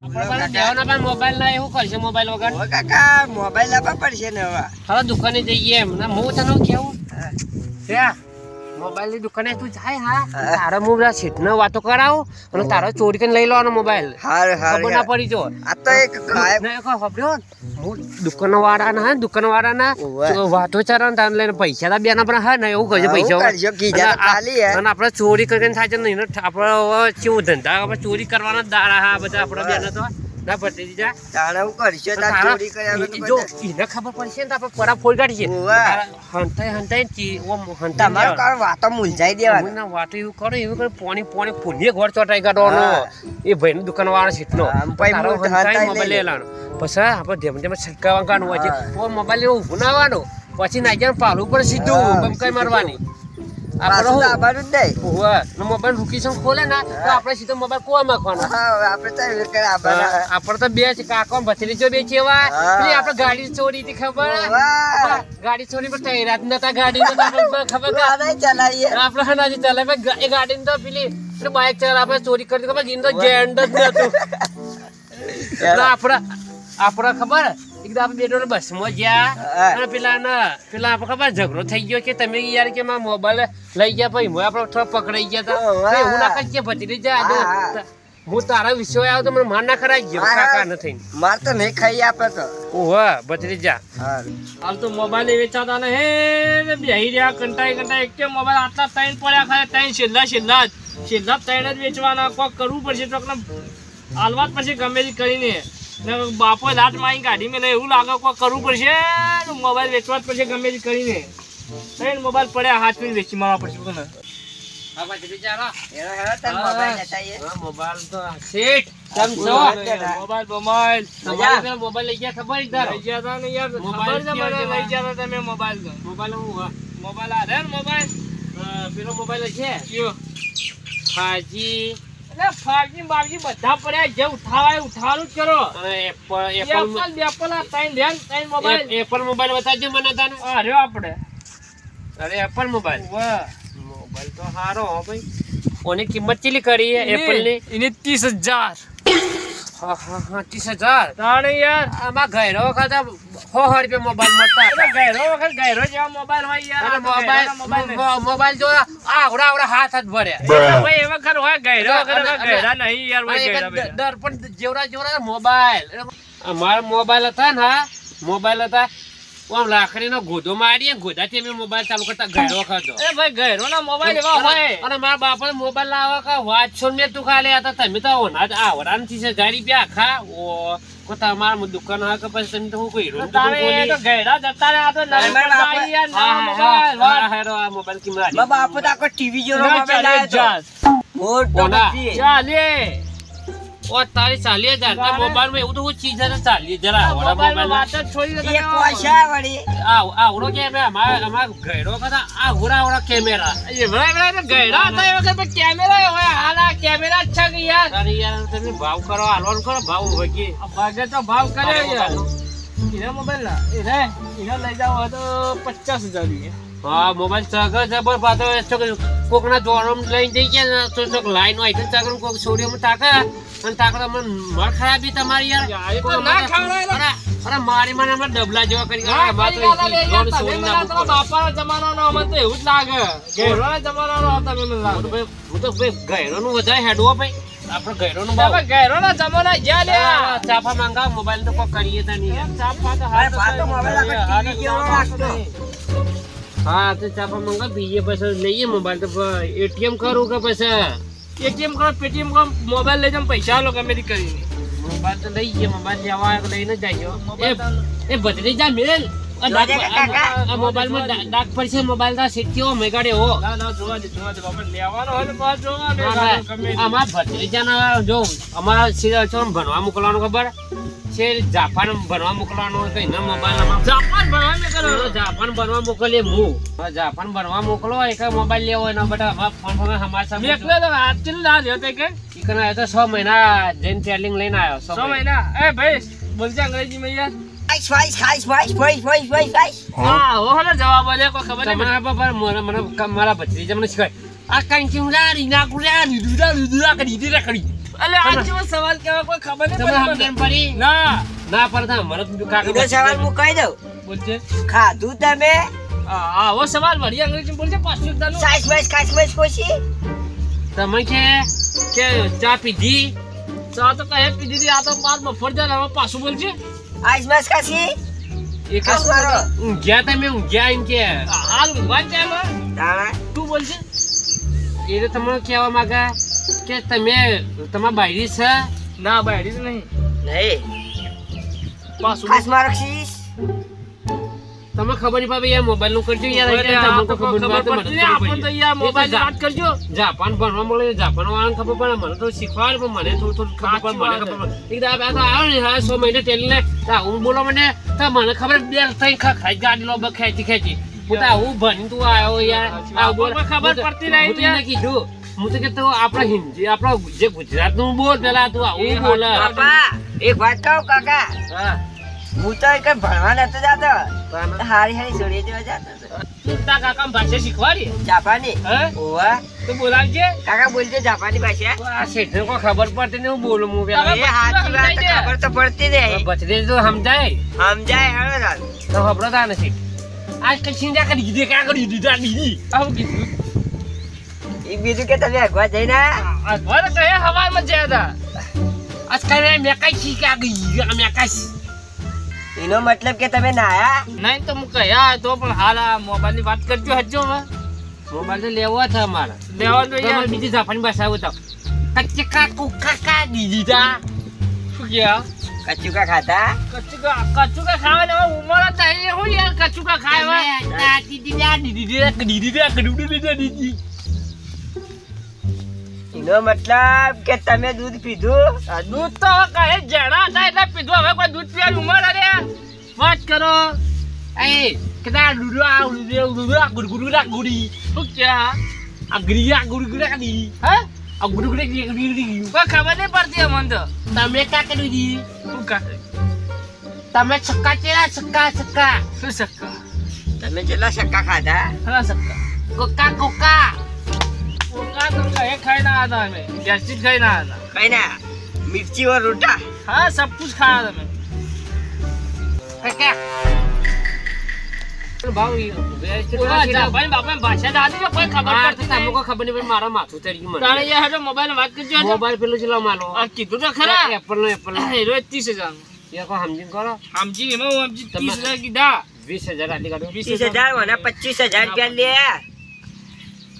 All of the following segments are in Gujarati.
મોબાઈલ ના એવું કરશે મોબાઈલ વગર કાકા મોબાઈલ લાવવા પડશે ને હવે દુકાને જઈએ એમ હું તને કેવું મોબાઈલ ની દુકાને તું જાય હા તારા મોબાઈલ સીટ ને વાતો કરાવો અને તારો ચોરી કરીને લઈ લેવાનો મોબાઈલ ખબર ના પડી જો આ તો એક દુકાન વાળાના વાતો ચારા તાર લઈને પૈસા બે ના હા ને એવું કરજો પૈસા અને આપડે ચોરી કરીને થાય છે ને આપડે કેવું ધંધા આપડે ચોરી કરવાના દાડા હા બધા આપડે બેન તો ના પડતી જા તાણા કરશે તાર ચોરી કર્યા જો એને ખબર પડશે ને આપણે પરા ફોડ કાઢીએ હંતાઈ તમારો કારણ વાતો મૂંઝાઈ દેવાની ના વાતો એવું કરો એવું કરે પોણી ફૂલીએ ઘર ચોટાઈ કાઢવાનો એ ભાઈની દુકાન વાળા સીટનો મોબાઈલ લઈ લેવાનો પછી આપણે ધીમે ધીમે છટકાવવાનું હોય છે તો મોબાઈલ એવું ઊભું ના આવવાનું પછી નાખ્યા પાલું ઉપર સીધું બંકાઈ મારવાની મોબાઈલ રૂકીશન ખોલે ને તો આપડે સીધો મોબાઈલ કોવા નાખવાનો આપડે તો બે કાકો ભત્રીજો બે છે આપડે ગાડી ચોરી હતી ખબર ગાડી ચોરી પર તૈયાર નતા ગાડી ખબર આપડે હનાજી ચલાવે એ ગાડી તો પેલી બાઇક ચલાવે આપડે ચોરી કરી ખબર તો જેન્ડ જ નતું આપડે ખબર એકદમ બસ માં ગયા પેલા આપડે ખબર ઝઘડો થઈ ગયો કે તમે યાર કે મોબાઈલ લઈ ગયા પછી આપડે થોડા પકડાઈ ગયા હતા હું ના કઈ ભત્રી જાય હું તારા વિષય આવ્યો તો મને માર ના કરાઈ ગયો કાકા નથી માર તો નહીં ખાઈ આપે તો ઓહ ભત્રી જા હાલ તો મોબાઈલ વેચાતા ને હે બેહી રહ્યા કંટાઈ એક મોબાઈલ આટલા ત્રણ પડ્યા ખાય ત્રણ છેલ્લા ત્રણ જ વેચવાના કોક કરવું પડશે તો હાલવા જ પછી ગમે તે કરીને બાપો લાટ મારી ગાડી મેં એવું લાગે કોઈ કરવું પડશે મોબાઈલ વેચવા જ પડશે ગમે તે કરીને ત્રણ મોબાઈલ પડ્યા હાથ પી વેચી મારવા પડશે ને મોબાઈલ તો સેટ મોબાઈલ લઈ ગયા ખબર લઈ ગયા ને યાર લઈ ગયા તમે મોબાઈલ આ મોબાઈલ પેલો મોબાઈલ છે હાજી ફાજી બાજી બધા પડ્યા જે ઉઠાવાનું જ કરો એપલ મોબાઈલ બતાવજો મને તાનું અરે આપણે એપલ મોબાઈલ તો સારો હો ભાઈ ઓની કિંમત કેટલી કરી એપલ ની એને 30,000 હા 30,000 તાણે યાર આમાં ગયરો વખત 100 રૂપિયા મોબાઈલ મળતા ગયરો જેવા મોબાઈલ હોય યાર મોબાઈલ જો આવડા હાથ જ ભર્યા ભાઈ એ વખત હોય ગયરા નહીં યાર દર પણ જેવડા મોબાઈલ અમારા મોબાઈલ હતા ને મોબાઈલ હતા લાકડીનો ગોધો મારીએ ગોધાથી અમે મોબાઈલ ચાલુ કરતા ગયરો ખાતો ભાઈ ગયરો ના મોબાઈલ એવા હોય અને મારા બાપા મોબાઈલ લાવવા કા વાંચો મેં તું ખાલી હતા તમે તો આવડા થી 1000 રૂપિયા આખા ઓ તમારા દુકાન હા કે પછી તમે તો હું કોઈ ગયડા જતા રહ્યા તો મોબાઈલ કિંમત બાપો તો આખો ટીવી જેવો મોબાઈલ ચાલે ઓ તારી 40,000 મોબાઈલ માં એવું તો ચીજ છે 40 જરા મોબાઈલ વાત જ છોડી એક પૈસા વળી આવડો કે અમાર ગયડો કદા આવડા કેમેરા એ બરાબર ગયડા હતા એ વખત કેમેરા હોય હાલા કેમેરા જ છે કે યાર અરે યાર તમે ભાવ કરો હાલવાનું કરો ભાવ વગી ભાગે તો ભાવ કરે યાર એના મોબાઈલ ના એના લઈ જાવ તો 50,000 રૂપિયા હા મોબાઈલ ચગર જબર પાતો કોકના જોડમ લઈને જઈ ગયા તો ચોક લાઈન હોય તો ચગર કોક છોડીમાં તાકે અને તાકે મને મળ ખરાબી તમારી યાર ના ખાવડાય અરે મારી મને અમે ડબલા જેવા કરી બાપાનો જમાનો નો મને તો એવું જ લાગે ગયરોના જમાનો નો તમે મને લાગે ભાઈ હું તો ભાઈ ગયરોનું વધારે હેડવો ભાઈ આપણે ગયરોનું બાબા ગયરોના જમાના ગયા લે ચાફા માંગા મોબાઈલ તો કોઈ કરીએ તા નહીં ચાફા તો હા મોબાઈલ હા તો ચાપા મંગા પીએ પછી લઈએ મોબાઈલ તો એટીએમ કરું કે પછી એટીએમ કરો પેટીએમ કરો મોબાઈલ લઈ જાવ પૈસા લો ગમે તે કરીને મોબાઈલ તો લઈ ગયા મોબાઈલ લેવા લઈને જાય એ બદલી જા મેલ મોબાઈલ માં ડાક પડશે મોબાઈલ તા સીટ કેવો મેગાડે હો જોવા દે લેવાનો હોય તો જોવા અમાર ભત્રીજાના જો અમારા સીધા ભણવા મોકલવાનું ખબર છે જાપાન ભણવા મોકલવાનો કઈ ના મોબાઈલ જાપાન ભણવા મોકલીએ હું જાપાન ભણવા મોકલો એક મોબાઈલ લેવો એના બધા ફોન અમારા સામે એટલે તો આજથી ના લ્યો તે કે ઈકના તો 6 મહિના જૈન ટ્રેલિંગ લઈને આવ્યો 6 મહિના એ ભાઈ બોલજે અંગ્રેજી માં યાર હા ઓહલા જવાબ આલે કોઈ ખબર નહીં મને મારા ભત્રીજા મને શીખાય આ કાંઈ કેમ લારી ના ગુડા લીધુડા કરી અલે આ જેવો સવાલ કેવા કોઈ ખબર નહીં તમને પડી સમજણ પડી ના ના પડતા મને તો કાકા બીજો સવાલ હું કહી દઉં. બોલજે ખાધું તમે આવો સવાલ વળી અંગ્રેજી બોલજે પાછું એકદાનું સાઈસ ખાસ પૂછી. તમે કે ચા પીધી ચા તો કહે પીધી હતી, આ તો માર મફર જાય હવે પાછું બોલજે આઈસ માસ ખાસી એક ખાસ મારો. ઊંઘ્યા તમે ઊંઘ્યા એમ કે હાલ ઊંઘવાન જાય તાણા તું બોલજે એ તો તમને કહેવા માંગે કે તમે તમારા બાયરી છે ના બાયડી જ નહીં નહીં પાછું ખાસ મારો ખીસ. તમે ખબર નહીં પાડે યાર મોબાઈલ નું કરજો યાર અરે તમને આ તો તો ખબર ખબર પડે પડતી નહીં, આપણને તો યાર મોબાઈલ ની વાત કરજો જાપાન ભણવા મળે જાપાન વાળાને ખબર પડે મને તો શીખવાડે પણ મને થોડું ખબર પડે મને ખબર પડે એક આ તો આવ્યો ને હા 6 મહિને ટેલીને હું બોલો મને તો મને ખબર બે થઈ ખાઈ ગાડી લો ખેંચી હું તો હું ભણી તું આવ્યો યાર આ બોલ ખબર પડતી નહીં હું તને કીધું હું તો કે તો આપણા હિન્દી આપણા જે ગુજરાત નું બોલ પેલા તું આવું બોલ બાપા એક વાત કહું કાકા, હા હું તો એક ભણવા નતો જાતો, હારી છોડી દેવા જાતો હતો. તું તારા કાકા ભાષા શીખવાડી જાપાની હે ઓવા તો બોલાવજે કાકા બોલજો જાપાની ભાષા. આ શેઠને કોઈ ખબર પડતી નહીં હું બોલું હું પેલા એ હાચી વાત તો ખબર તો પડતી નહીં. બચડે તો સમજાય સમજાય હવે રાત. તો ખબર તા નથી આજ કઈ સિંધા કરી દીધી ક્યાં કરી દીધી દીદી આવું કીધું એક બીજું કે તમે અગવા જઈને આ ઘર કયા હવામાં જ્યાં હતા આજ કઈ મેં કઈ શીખ્યા ગઈ મેં કઈ એનો મતલબ કે તમે નાયા. નહીં તો હું કયા તો પણ હાલ આ મોબાઈલ ની વાત કરજો હજુ હવે મોબાઈલ તો લેવો છે અમારે લેવા તો તમારે યાર બીજી જાપાની ભાષા બતાવ કચ્ચકા કુકા દીધી તા શું ગયા કચુકા ખાતા કચુકા ખાવા ને ઉમર હતા એ હું યાર કચુકા ખાવા એનો મતલબ કે તમે દૂધ પીધું. દૂધ તો હવે કહે જણા હતા એટલે પીધું હવે કોઈ દૂધ પીવાની ઉમર અરે વાત કરો એ કદા ડુડા ગુડગુડા ગુડી શું ક્યાં આ ગરિયા ગુડગુડા દી હે આ ગુડગુડા દી કોઈ ખબર નહીં પડતી અમને તો તમે કા કરી દી શું કા તમે છક્કા ચેલા છક્કા શું શક્કા તમે કેટલા શક્કા ખાધા. હા શક્કા કોકા કોકા કોકા તો કહે ખાઈ ના હતા અમે ગેસ્ટ્રિક ખાઈ ના હતા કઈ ના મિર્ચી ઓર રોટા. हाँ सब कुछ खाया था मैं કાકા ભાવ भाई बापा भाषा दादी जो कोई खबर पड़ती તમને नहीं કોઈ ખબર નહીં પણ મારા માથું ચડી ગયું तारे ये है जो मोबाइल में बात कर जो મોબાઈલ પેલું ચલાવ માલો आ किधर तो खरा એપલ નો हीरो 30,000 એ કો સમજીને કરો हम जी में हम जी 30,000 की दा 20,000 આટલી કાઢો 20,000 વના 25,000 રૂપિયા લે.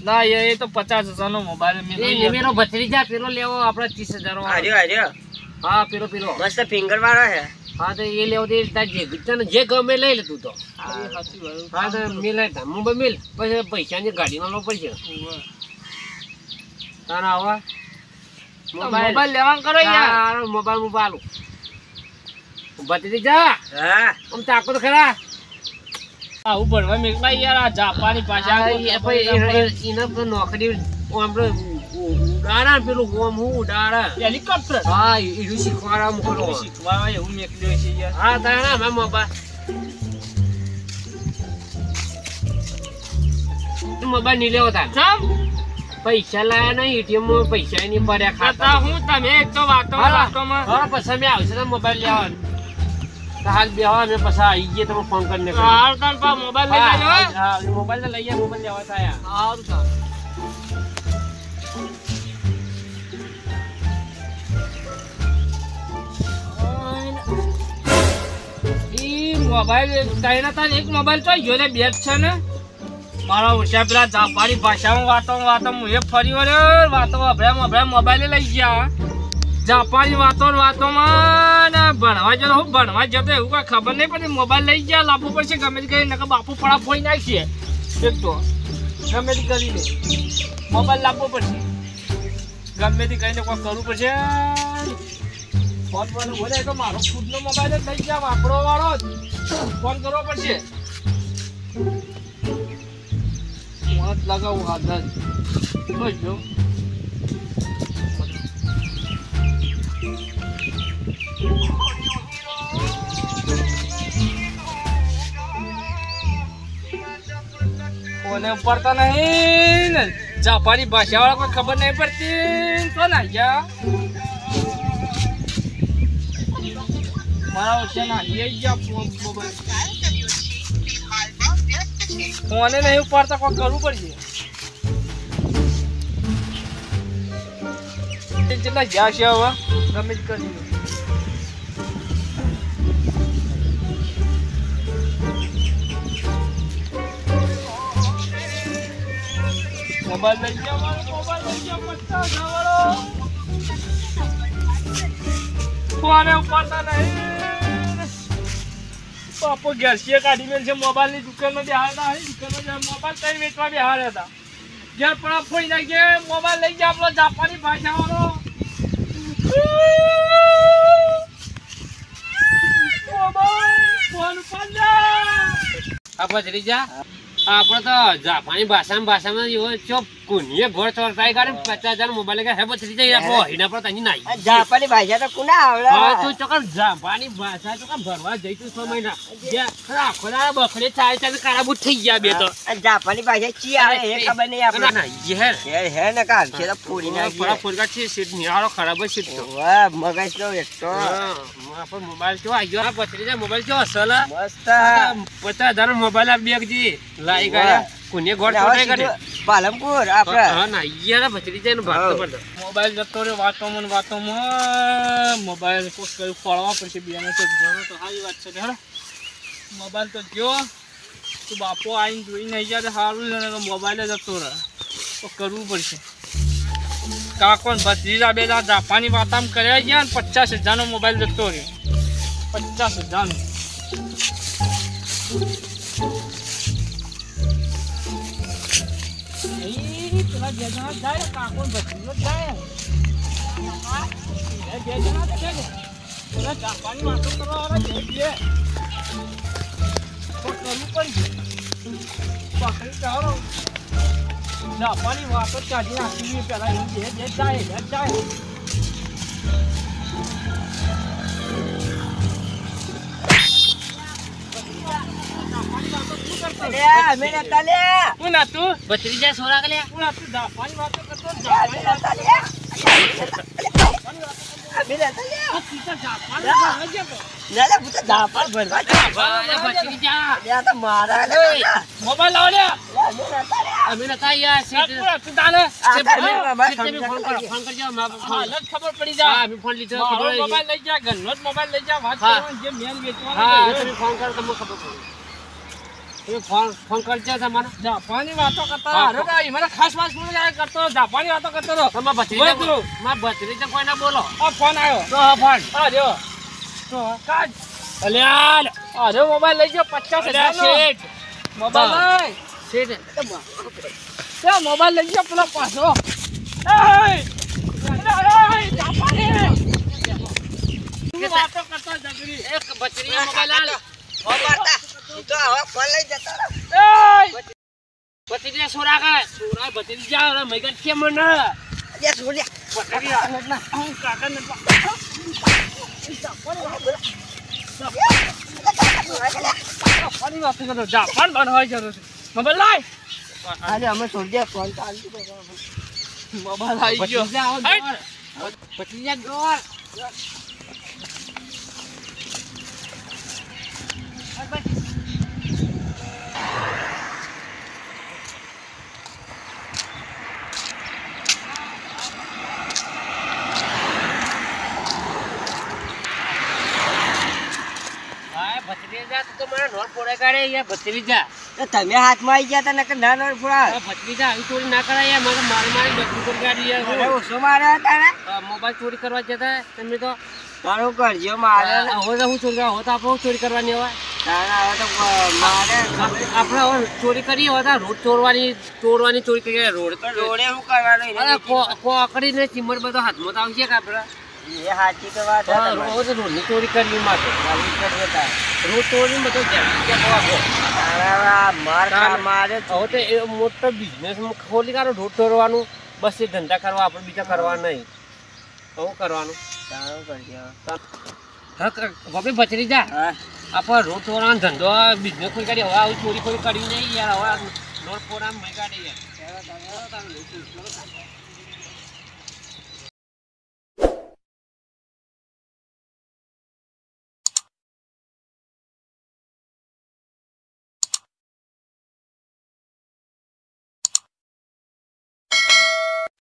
ना ये तो 50,000 નો મોબાઈલ में એ મેરો ભત્રીજા પેલો લેવો આપણે 30,000 વાળો. આર્યો આર્યો હા પેલો મસ્ત ફિંગર વાળો છે. હા તો એ લેવો તે તાર જે ગમે લઈ લે તું તો હા તો મેલ મોબાઈલ મેલ પછી પૈસાની ગાડીમાં લો પડશે તારા આવા मोबाइल लेवान करो यार મોબાઈલ ભત્રીજા હા આમ તાકો તો ખરા આ ભણવા મેકલા યાર આ જાપાની ભાષા એને નોકરી આપણે ઉડાડા પેલું ગોમ હું ઉડાડા હેલિકોપ્ટર હા એ શીખવાડા મોકલો શીખવા એવું મેકલ્યો છે યાર હા તારા મેં મોબાઈલ નહીં લેવો તાર ચમ પૈસા લાયા નહીં એટીએમ માં પૈસા નહીં પડ્યા ખાતા ખાતા હું તમે એક તો વાતોમાં હા પછી મેં આવશે તો મોબાઈલ લેવાનું તો હાલ બેહવા મેં પછી આવી ગયા તમે ફોન કરીને હાલ કાન પા મોબાઈલ લઈ લેજો હા મોબાઈલ તો લઈ ગયા મોબાઈલ લેવા થાય હાલ કાન મોબાઈલ કઈ ના એક મોબાઈલ તો ગયો ને બેટ છે ને મારા ઓછા પેલા જાપાની ભાષામાં વાતો હું એ ફરી વળ્યો વાતો અભળ્યા મોબાઈલ લઈ ગયા જાપાની વાતોમાં ને ભણવા જતો હું ભણવા જતો એવું કઈ ખબર નહીં પડતી મોબાઈલ લઈ ગયા લાવવું પડશે ગમે તે કરી નકર બાપુ પડા ફોઈ નાખીએ એક તો ગમે તે કરીને મોબાઈલ લાવવો પડશે ગમે તે કરીને કોઈ કરવું પડશે ફોન વાળો બોલે તો મારો ખુદનો મોબાઈલ જ લઈ ગયા વાપરો વાળો ફોન કરવો પડશે મોત લગાવું હાથ બસ જો ફોને પડતા નહીં ને જાપાની ભાષા વાળા કોઈ ખબર નહીં પડતી તો ના ગયા મારા ઓછા ના એ ગયા મોબાઈલ ફોને નહીં ઉપાડતા કોઈ કરવું પડશે જેટલા ગયા છે હવે ગમે જ કરી મોબાઈલ લઈ ગયા મોબાઈલ લઈ ગયા 50 વાળો ફોને ઉપાડતા નહીં પાપો ગેરસીએ કાઢી મેલ છે મોબાઈલની દુકાનમાં બેહાડતા હોય દુકાનમાં મોબાઈલ કઈ વેચવા બેહાડ્યા હતા ઘેર પણ ફોઈ નાખીએ મોબાઈલ લઈ ગયા આપણો જાપાની ભાષાવાળો મોબાઈલ ફોન ઉપાડ્યા આ ભત્રીજા આપણે તો જાપાની ભાષામાં એવો ચો કુનીએ ઘોડ ચોરતાઈ કાઢે 50,000 મોબાઈલ કે હે ભત્રીજા આપણો હીના પર તની નાઈ જાપાની ભાષા તો કોના આવડે હા તું ચોકન જાપાની ભાષા ચોકન ભરવા જઈતું 6 મહિના જે ખરા બખડે ચાય કાળા બૂટ થઈ ગયા બે તો જાપાની ભાષા ચી આવે એ ખબર નહીં આપણે ના યે હે ને કાલ છે તો પૂરી નાખી પરા ફોરગા છે સીટ નિહાળો ખરાબ જ સીટ તો વાહ મગજ તો એકતો આપણો મોબાઈલ જો આ ગયો ભત્રીજા મોબાઈલ જો અસલ મસ્ત 50,000 મોબાઈલ આ બેગ જી લાઈ ગયા કુને ગોળ ચોટાઈ કાઢે પાલનપુર આપણે હા ના યાર ભત્રીજા નો ભાગ તો પડતો મોબાઈલ જતો રે વાતોમાં મોબાઈલ કોક કર્યું ફળવા પછી બેને તો જરો તો સારી વાત છે હેડો મોબાઈલ તો ગયો તું બાપો આવીને જોઈ નહીં જાય સારું ને તો મોબાઈલ જતો રહે તો કરવું પડશે કાકો ને ભત્રીજા બે જાપાની વાતામ કર્યા ગયા ને 50,000 નો મોબાઈલ જતો રહ્યો 50,000 નો પેલા બે જણા જાય કાકો ને ભત્રીજો જાય બે જણા તો જાય પેલા જાપાની વાતો કરવા વાળા જઈએ તો કરવું પડશે પકડી જાઓ જાપાની વાતો કાઢી નાખી પેલા એમ બે જાય અમે નતા લે હું ના તું ભત્રીજા સોરા કે લે હું ના તું જાપાની વાતો કરતો અમે જાપાની નતા લે ના લે પૂછો જાપાન ભરવા ભત્રીજા લે તો મારા લે મોબાઈલ લાવ લે અમે નતા લે અમે નતા યાર સીટ તું તાને ફોન કરજો હાલત ખબર પડી જાય અમે ફોન લીધો મારો ખબર મોબાઈલ લઈ જા ઘરનો જ મોબાઈલ લઈ જા વાત હા. કરવાની જે મેલ વેચવાનો હા છે. તમે ફોન કરો તમને ખબર પડે તમે ફોન કરજો તમારે જાપાની વાતો કરતા હા. હારો ભાઈ મને ખાસ વાત કરતો જાપાની વાતો કરતો રહો તમારા ભત્રીજા કોઈ ના બોલો આ ફોન આવ્યો તો હા ફોન આ જો તો કાજ અલ્યા આ જો મોબાઈલ લઈ ગયો 50,000 નો શેઠ મોબાઈલ લઈ તે મોબાઈલ લઈ ગયો પેલો પાછો જાપાની વાતો કરતા જગરી એક ભત્રીજા મોબાઈલ આલ મારતા તો હવે ફોન લઈ જતા રહો ભત્રીજા સોરા ભત્રીજા મૈગન કેમ ન જે સોલ્યા કાકા ને જાપાની વાતો કરતો જાપાન બન હોય જરૂર મોબાઈલ લાય આજે અમે સોલ્યા ફોન તો આલી દો મોબાઈલ આવી ગયો ભત્રીજા ગોળ ભત્રીજા તો મારા નોટ પોડે કાઢે યાર ભત્રીજા તમે હાથમાં આવી ગયા તા નકર ના નો ફુરા ભત્રીજા આવી ચોરી ના કરાય યાર મારે મારી બકરી કરી કાઢી અરે યાર ઓછો માર્યા તારે મોબાઈલ ચોરી કરવા જતા તમે તો તારું કરજો મારે હવે તો હું ચોરી કરવા તો આપણે ચોરી કરવાની હોય તારા હવે તો મારે આપણે હવે ચોરી કરી હોય તો રોડ ચોરવાની ચોરી કરી રોડ રોડે શું કરવાનું એને કોકડીને ચીમર બધો હાથમાં તો આવશે કે આપણે એ સાચી તો વાત છે તમારી. રોડની ચોરી કરવી માટે ચાલુ કરીએ તાર. રોડ ચોરી બધો તારા માર ખા મારે જ. હવે તો એ મોટો બિઝનેસ ખોલી કાઢો રોડ ચોરવાનું બસ એ ધંધા કરવા આપણે બીજા કરવા નહીં શું કરવાનું તારું કરજો. હા હવે ભચરી જા હા આપણે રોડ ચોરવાનો ધંધો બિઝનેસ ખોલી કાઢી હવે આવી ચોરી ખોલી કરવી નહીં યાર હવે રોડ ફોરામાં મગાડી યાર